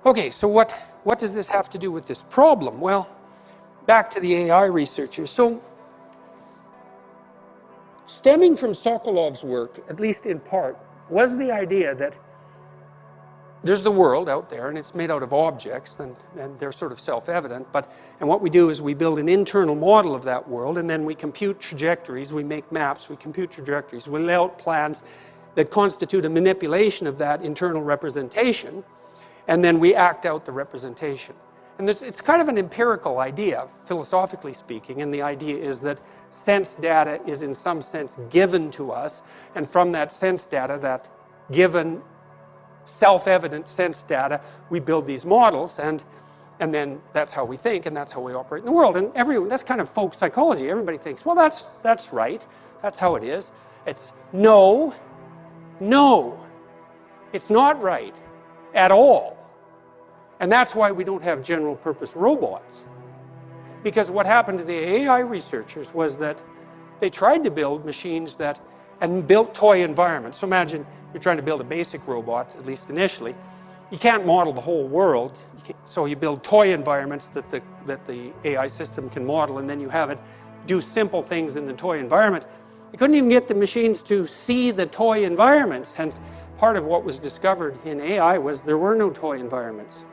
Okay, so what does this have to do with this problem? Well, back to the AI researchers. So, stemming from Sokolov's work, at least in part, was the idea that there's the world out there, and it's made out of objects, and they're sort of self-evident, and what we do is we build an internal model of that world, and then we compute trajectories, we make maps, we compute trajectories, we lay out plans that constitute a manipulation of that internal representation, and then we act out the representation. And it's kind of an empirical idea, philosophically speaking, and the idea is that sense data is in some sense given to us, and from that sense data, that given self-evident sense data, we build these models, and then that's how we think, and that's how we operate in the world. And everyone, that's kind of folk psychology. Everybody thinks, well, that's right, that's how it is. It's no, it's not right at all. And that's why we don't have general purpose robots. Because what happened to the AI researchers was that they tried to build machines and built toy environments. So imagine you're trying to build a basic robot, at least initially. You can't model the whole world, so you build toy environments that the AI system can model, and then you have it do simple things in the toy environment. You couldn't even get the machines to see the toy environments, and part of what was discovered in AI was there were no toy environments.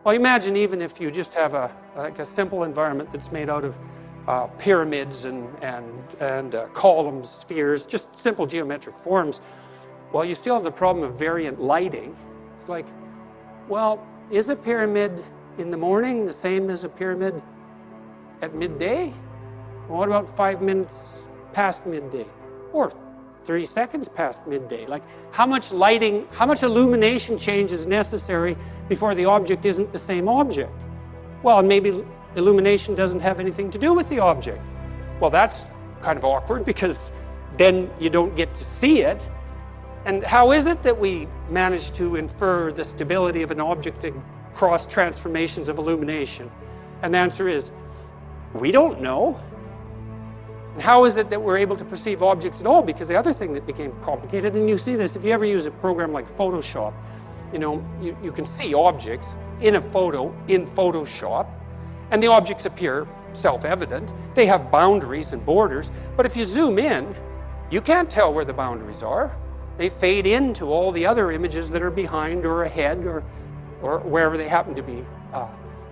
Well, imagine even if you just have a simple environment that's made out of pyramids and columns, spheres, just simple geometric forms. Well, you still have the problem of variant lighting. It's like, well, is a pyramid in the morning the same as a pyramid at midday? Well, what about 5 minutes past midday? Or 30 seconds past midday? Like, how much lighting, how much illumination change is necessary before the object isn't the same object? Well, maybe illumination doesn't have anything to do with the object. Well, that's kind of awkward because then you don't get to see it. And how is it that we manage to infer the stability of an object across transformations of illumination? And the answer is, we don't know. And how is it that we're able to perceive objects at all? Because the other thing that became complicated, and you see this if you ever use a program like Photoshop, you can see objects in a photo in Photoshop, and the objects appear self-evident. They have boundaries and borders, but if you zoom in, you can't tell where the boundaries are. They fade into all the other images that are behind or ahead or wherever they happen to be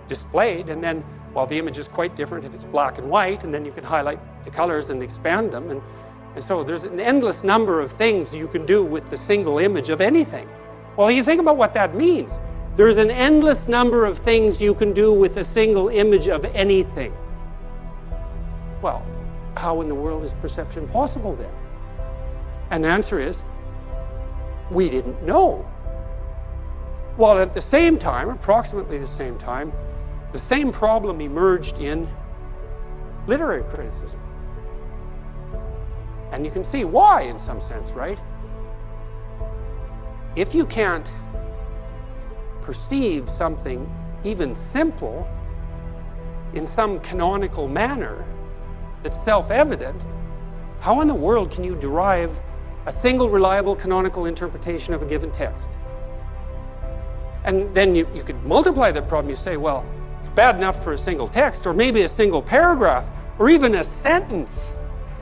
displayed. And then, well, the image is quite different if it's black and white, and then you can highlight the colors and expand them. And so there's an endless number of things you can do with the single image of anything. Well, you think about what that means. There's an endless number of things you can do with a single image of anything. Well, how in the world is perception possible then? And the answer is, we didn't know. Well, at the same time, approximately the same time, the same problem emerged in literary criticism. And you can see why in some sense, right? If you can't perceive something even simple in some canonical manner that's self-evident, how in the world can you derive a single reliable canonical interpretation of a given text? And then you could multiply that problem. You say, well, it's bad enough for a single text, or maybe a single paragraph, or even a sentence,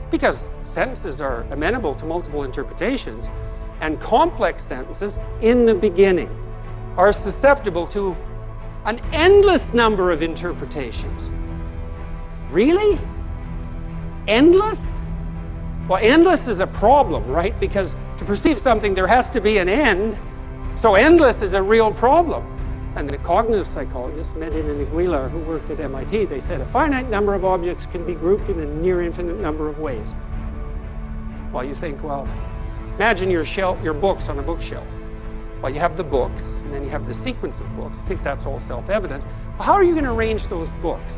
because sentences are amenable to multiple interpretations, and complex sentences in the beginning are susceptible to an endless number of interpretations. Really? Endless? Well, endless is a problem, right? Because to perceive something, there has to be an end. So endless is a real problem. And the cognitive psychologists, Medin and Aguilar, who worked at MIT, they said a finite number of objects can be grouped in a near infinite number of ways. Well, you think, well, imagine your books on a bookshelf. Well, you have the books, and then you have the sequence of books. I think that's all self-evident. Well, how are you going to arrange those books?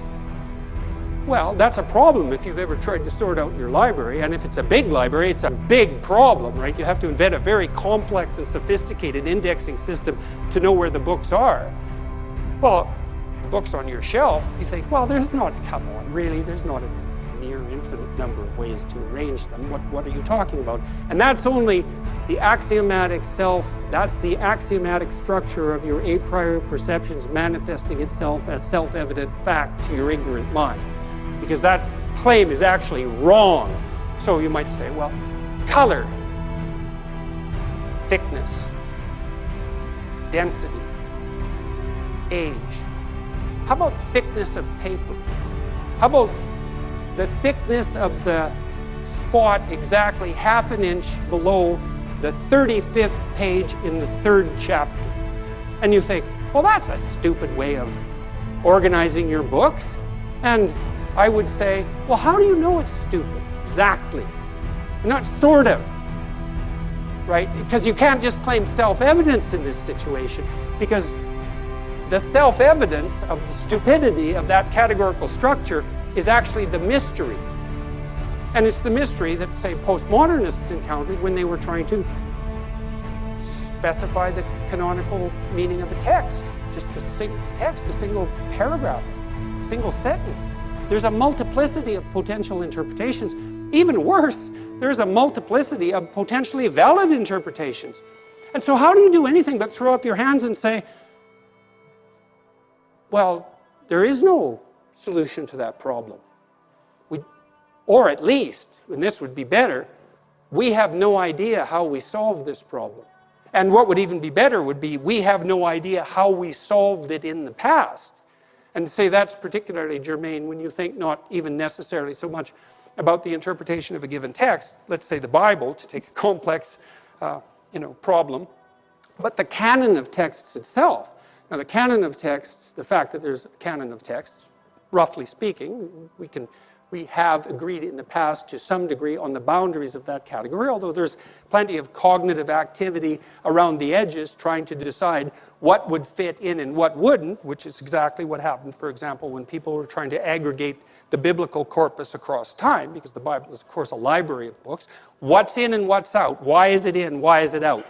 Well, that's a problem if you've ever tried to sort out your library, and if it's a big library, it's a big problem, right? You have to invent a very complex and sophisticated indexing system to know where the books are. Well, the books on your shelf, you think, well, come on, really, there's not a near infinite number of ways to arrange them. What are you talking about? And that's only the axiomatic self, that's the axiomatic structure of your a priori perceptions manifesting itself as self-evident fact to your ignorant mind. Because that claim is actually wrong. So you might say, well, color, thickness, density, age. How about thickness of paper? How about the thickness of the spot exactly half an inch below the 35th page in the 3rd chapter? And you think, well, that's a stupid way of organizing your books. And I would say, well, how do you know it's stupid? Exactly. Not sort of. Right? Because you can't just claim self-evidence in this situation, because the self-evidence of the stupidity of that categorical structure is actually the mystery. And it's the mystery that, say, postmodernists encountered when they were trying to specify the canonical meaning of a text. Just a single text, a single paragraph, a single sentence. There's a multiplicity of potential interpretations. Even worse, there's a multiplicity of potentially valid interpretations. And so how do you do anything but throw up your hands and say, well, there is no solution to that problem. Or at least, and this would be better, we have no idea how we solve this problem. And what would even be better would be, we have no idea how we solved it in the past. And say that's particularly germane when you think not even necessarily so much about the interpretation of a given text, let's say the Bible, to take a complex problem, but the canon of texts itself. Now, the canon of texts, the fact that there's a canon of texts, roughly speaking, we have agreed in the past to some degree on the boundaries of that category, although there's plenty of cognitive activity around the edges trying to decide what would fit in and what wouldn't, which is exactly what happened, for example, when people were trying to aggregate the biblical corpus across time, because the Bible is, of course, a library of books. What's in and what's out? Why is it in? Why is it out?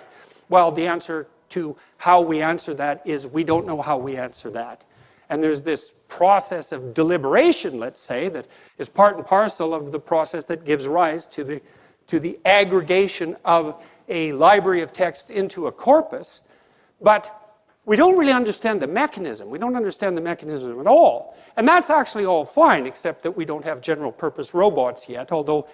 Well, the answer to how we answer that is we don't know how we answer that. And there's this process of deliberation, let's say, that is part and parcel of the process that gives rise to the aggregation of a library of texts into a corpus. But we don't really understand the mechanism. We don't understand the mechanism at all. And that's actually all fine, except that we don't have general purpose robots yet, although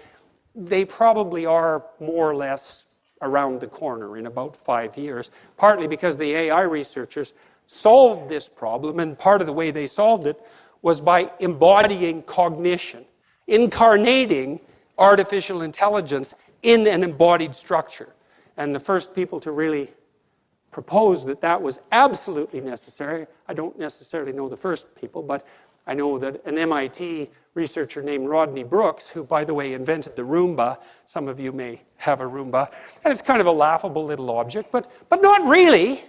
they probably are more or less around the corner in about 5 years, partly because the AI researchers solved this problem, and part of the way they solved it was by embodying cognition, incarnating artificial intelligence in an embodied structure. And the first people to really propose that that was absolutely necessary, I don't necessarily know the first people, but I know that an MIT researcher named Rodney Brooks, who, by the way, invented the Roomba. Some of you may have a Roomba. And it's kind of a laughable little object, but not really,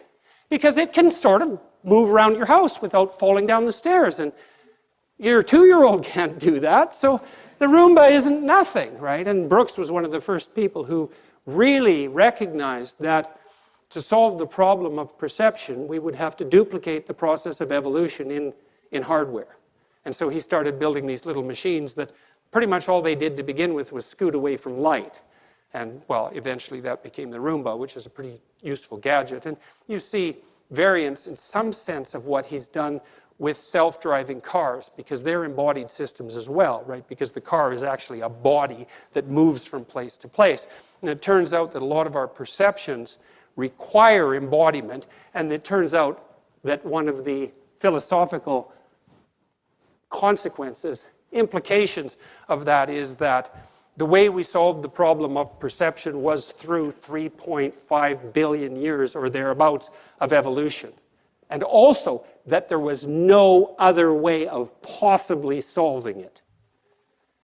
because it can sort of move around your house without falling down the stairs. And your 2-year-old can't do that, so the Roomba isn't nothing, right? And Brooks was one of the first people who really recognized that to solve the problem of perception, we would have to duplicate the process of evolution in hardware. And so he started building these little machines that pretty much all they did to begin with was scoot away from light. And, well, eventually that became the Roomba, which is a pretty useful gadget. And you see variants in some sense of what he's done with self-driving cars, because they're embodied systems as well, right? Because the car is actually a body that moves from place to place. And it turns out that a lot of our perceptions require embodiment, and it turns out that one of the philosophical consequences, implications of that is that the way we solved the problem of perception was through 3.5 billion years or thereabouts of evolution. And also that there was no other way of possibly solving it.